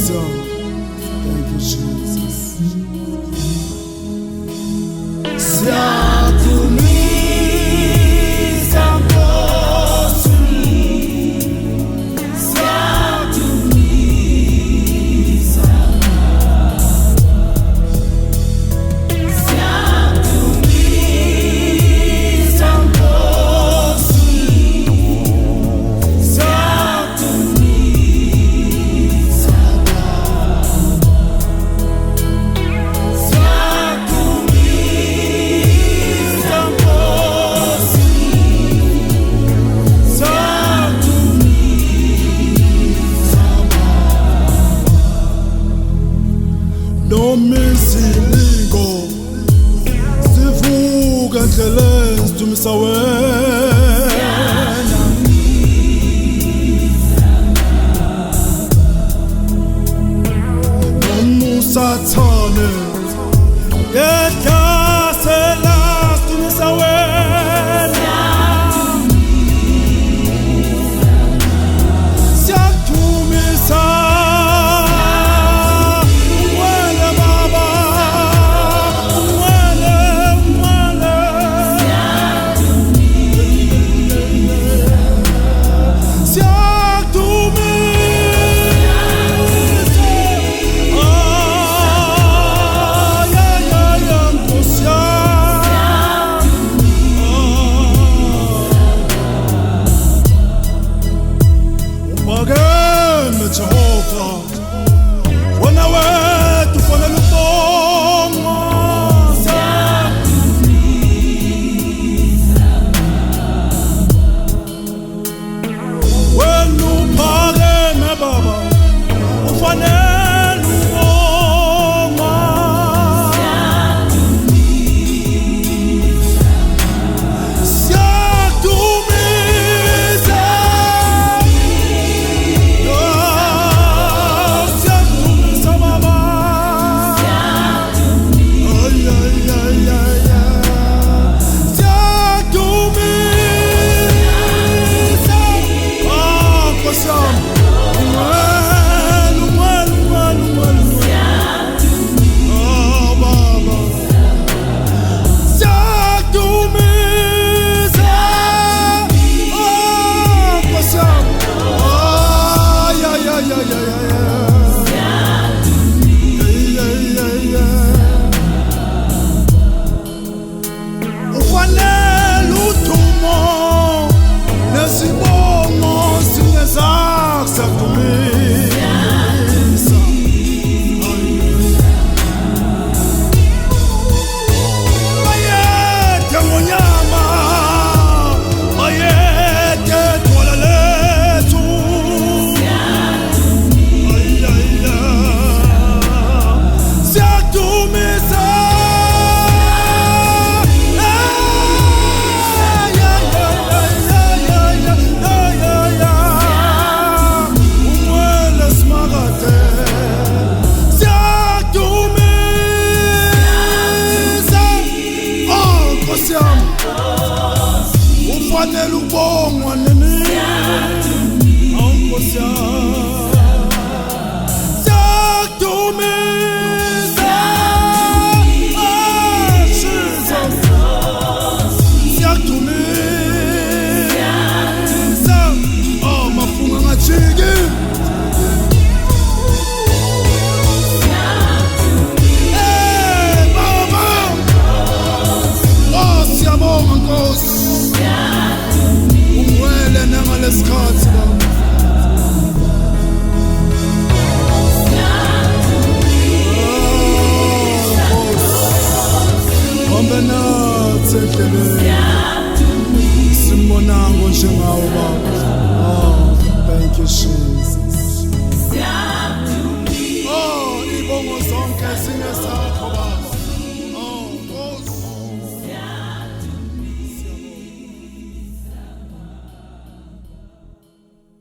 Thank you, Jesus. Siyakudumisa Nkosi, siyakudumisa, siyakudumisa Nkosi, siyakudumisa, siyakudumisa Nkosi, siyakudumisa. Nomisilingo sivuka endleleni sidumisa wena, nomusathane ngehlasela sidumisa wena, siyakudumisa wena Baba, wena siyakudumisa. Nkosi ubhakeme Jehova, wena wethu ufanele ukubongwa. Wena uphakeme Baba, ufanele ukubongwa. Siyakudumisa, siyakudumisa Baba. Ay, ay, ay, ay, ay. Siyakudumisa. Nkosi yami, Baba, siyakudumisa. Nkosi yami, ay, ay, ay, ay, ay, ay. Ufanele udumo nesibongo singezakho sakudumisa. Bayede ngonyama, bayede dwala lethu. Ay, ay, ay. Siyakudumisa. Ay, ay, ay, ay, ay, ay, ay, ay. Umwele simakade. Siyakudumisa. Nkosi yami, ufanele ukubongwa nini. Nkosi yami.